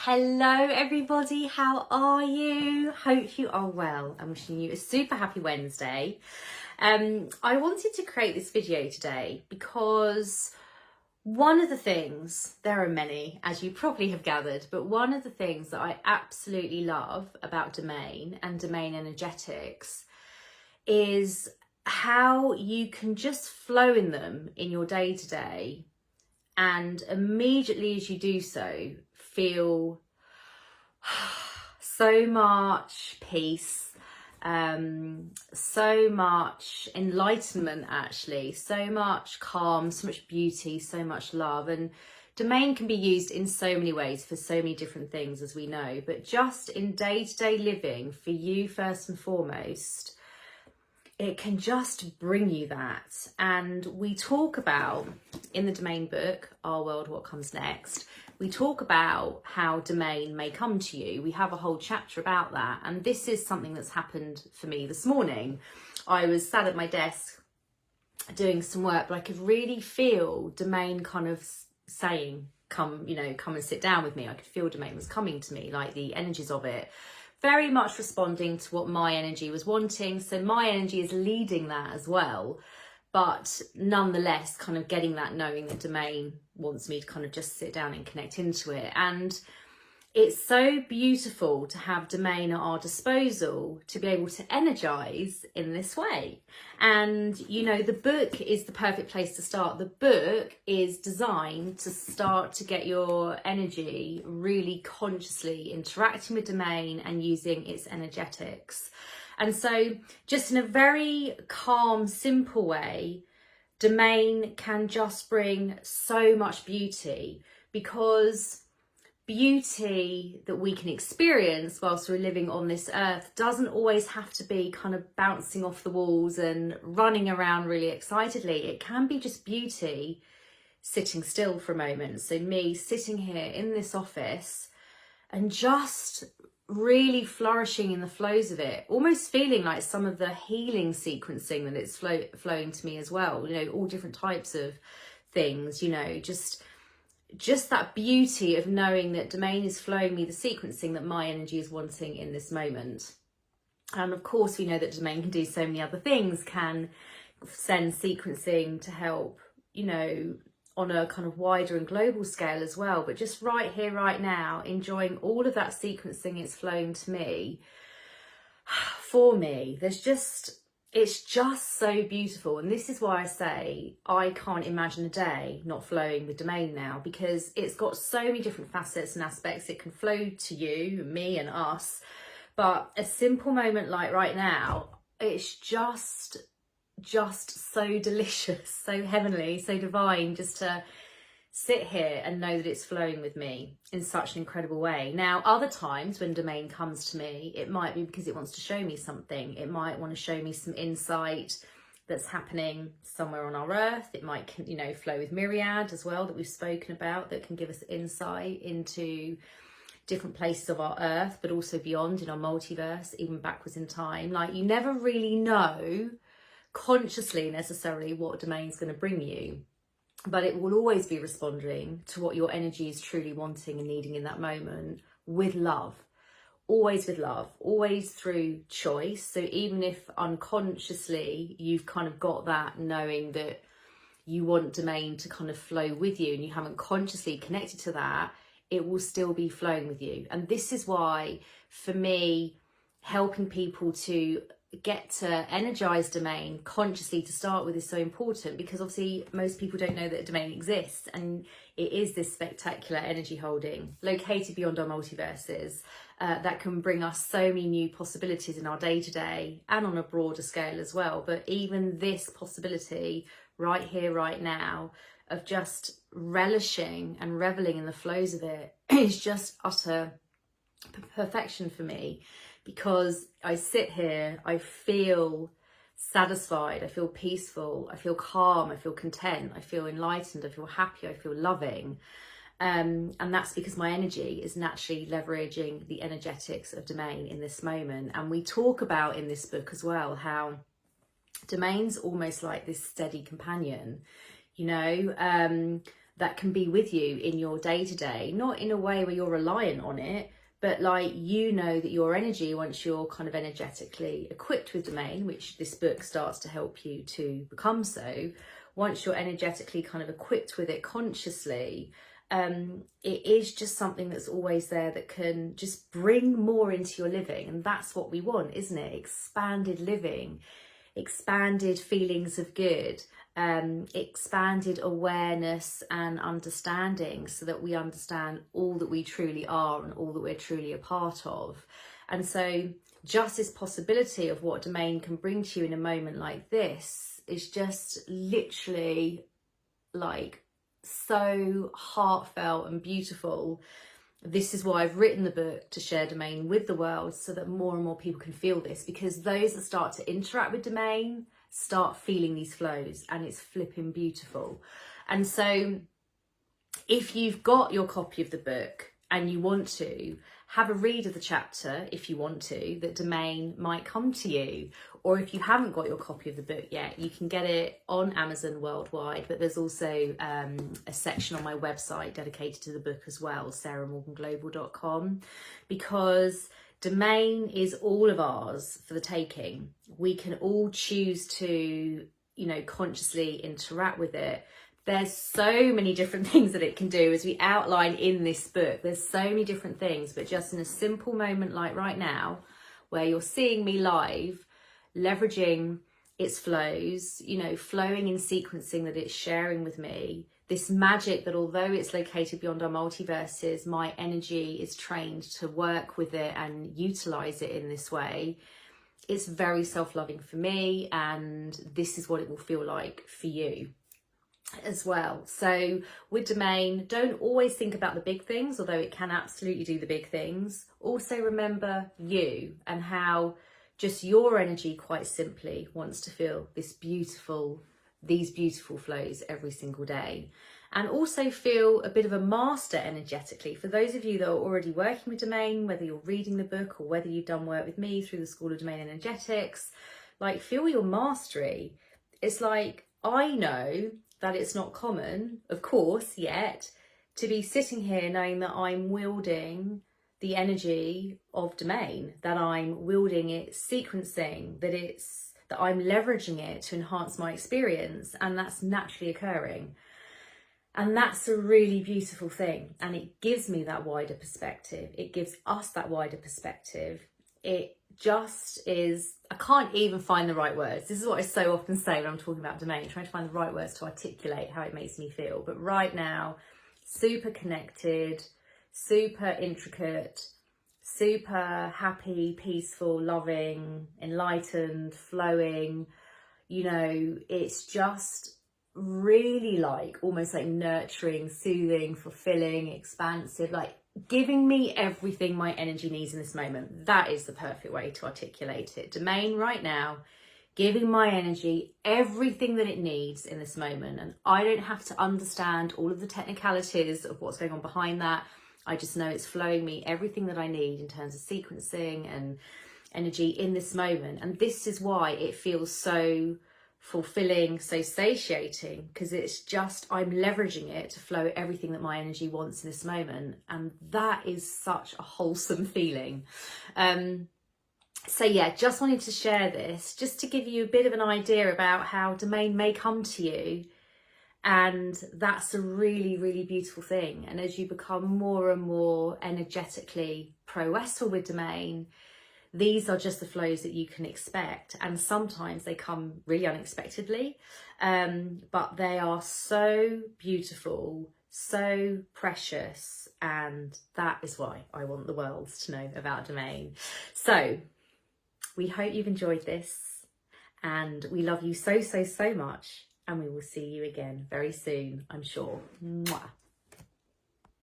Hello everybody, how are you? Hope you are well. I'm wishing you a super happy Wednesday. I wanted to create this video today because one of the things, there are many as you probably have gathered, but one of the things that I absolutely love about domain and domain energetics is how you can just flow in them in your day-to-day, and immediately as you do so, feel so much peace, so much enlightenment actually, so much calm, so much beauty, so much love. And domain can be used in so many ways for so many different things, as we know, but just in day-to-day living for you first and foremost, it can just bring you that. And we talk about, in the domain book, Our World, What Comes Next, we talk about how domain may come to you. We have a whole chapter about that. And this is something that's happened for me this morning. I was sat at my desk doing some work, but I could really feel domain kind of saying, come and sit down with me. I could feel domain was coming to me, like the energies of it. Very much responding to what my energy was wanting. So my energy is leading that as well. But nonetheless, kind of getting that, knowing that domain wants me to kind of just sit down and connect into it. And it's so beautiful to have domain at our disposal to be able to energize in this way. And, you know, the book is the perfect place to start. The book is designed to start to get your energy really consciously interacting with domain and using its energetics. And so just in a very calm, simple way, domain can just bring so much beauty, because beauty that we can experience whilst we're living on this earth doesn't always have to be kind of bouncing off the walls and running around really excitedly. It can be just beauty sitting still for a moment. So me sitting here in this office and just really flourishing in the flows of it, almost feeling like some of the healing sequencing that it's flowing to me as well, you know, all different types of things, you know, just that beauty of knowing that domain is flowing me the sequencing that my energy is wanting in this moment. And of course, we know that domain can do so many other things, can send sequencing to help, you know, on a kind of wider and global scale as well. But just right here, right now, enjoying all of that sequencing it's flowing to me, for me, it's just so beautiful. And this is why I say I can't imagine a day not flowing with domain now, because it's got so many different facets and aspects. It can flow to you, me and us, but a simple moment like right now, it's just so delicious, so heavenly, so divine, just to sit here and know that it's flowing with me in such an incredible way. Now, other times when domain comes to me, it might be because it wants to show me something. It might want to show me some insight that's happening somewhere on our earth. It might, you know, flow with myriad as well, that we've spoken about, that can give us insight into different places of our earth, but also beyond in our multiverse, even backwards in time. Like, you never really know consciously necessarily what domain's going to bring you, but it will always be responding to what your energy is truly wanting and needing in that moment, with love, always with love, always through choice. So even if unconsciously you've kind of got that knowing that you want domain to kind of flow with you and you haven't consciously connected to that, it will still be flowing with you. And this is why, for me, helping people to get to energize domain consciously to start with is so important, because obviously most people don't know that domain exists, and it is this spectacular energy holding located beyond our multiverses that can bring us so many new possibilities in our day-to-day and on a broader scale as well. But even this possibility right here, right now, of just relishing and reveling in the flows of it is just utter perfection for me, because I sit here, I feel satisfied, I feel peaceful, I feel calm, I feel content, I feel enlightened, I feel happy, I feel loving. And that's because my energy is naturally leveraging the energetics of domain in this moment. And we talk about in this book as well how domain's almost like this steady companion, you know, that can be with you in your day-to-day, not in a way where you're reliant on it, but like, you know that your energy, once you're kind of energetically equipped with domain, which this book starts to help you to become so, once you're energetically kind of equipped with it consciously, it is just something that's always there that can just bring more into your living. And that's what we want, isn't it? Expanded living, expanded feelings of good, expanded awareness and understanding, so that we understand all that we truly are and all that we're truly a part of. And so just this possibility of what domain can bring to you in a moment like this is just literally like so heartfelt and beautiful. This is why I've written the book, to share domain with the world, so that more and more people can feel this, because those that start to interact with domain start feeling these flows, and it's flipping beautiful. And so if you've got your copy of the book and you want to have a read of the chapter, if you want to, that domain might come to you. Or if you haven't got your copy of the book yet, you can get it on Amazon worldwide, but there's also a section on my website dedicated to the book as well, sarahmorganglobal.com, because domain is all of ours for the taking. We can all choose to, you know, consciously interact with it. There's so many different things that it can do, as we outline in this book. There's so many different things, but just in a simple moment like right now, where you're seeing me live, leveraging its flows, you know, flowing in sequencing that it's sharing with me, this magic that although it's located beyond our multiverses, my energy is trained to work with it and utilize it in this way. It's very self-loving for me, and this is what it will feel like for you as well. So with domain, don't always think about the big things, although it can absolutely do the big things. Also remember you, and how just your energy quite simply wants to feel these beautiful flows every single day. And also feel a bit of a master energetically. For those of you that are already working with domain, whether you're reading the book or whether you've done work with me through the School of Domain Energetics, like, feel your mastery. It's like, I know that it's not common, of course, yet, to be sitting here knowing that I'm wielding the energy of domain, that I'm wielding it, sequencing, that I'm leveraging it to enhance my experience, and that's naturally occurring. And that's a really beautiful thing, and it gives me that wider perspective. It gives us that wider perspective. It just is, I can't even find the right words. This is what I so often say when I'm talking about domain, trying to find the right words to articulate how it makes me feel. But right now, super connected, super intricate, super happy, peaceful, loving, enlightened, flowing. You know, it's just really like almost like nurturing, soothing, fulfilling, expansive, like giving me everything my energy needs in this moment. That is the perfect way to articulate it. Domain right now, giving my energy everything that it needs in this moment. And I don't have to understand all of the technicalities of what's going on behind that. I just know it's flowing me everything that I need in terms of sequencing and energy in this moment. And this is why it feels so fulfilling, so satiating, because it's just, I'm leveraging it to flow everything that my energy wants in this moment. And that is such a wholesome feeling. So yeah, just wanted to share this just to give you a bit of an idea about how domain may come to you. And that's a really, really beautiful thing. And as you become more and more energetically pro-westful with domain, these are just the flows that you can expect. And sometimes they come really unexpectedly, but they are so beautiful, so precious. And that is why I want the world to know about domain. So we hope you've enjoyed this, and we love you so, so, so much. And we will see you again very soon, I'm sure. Mwah.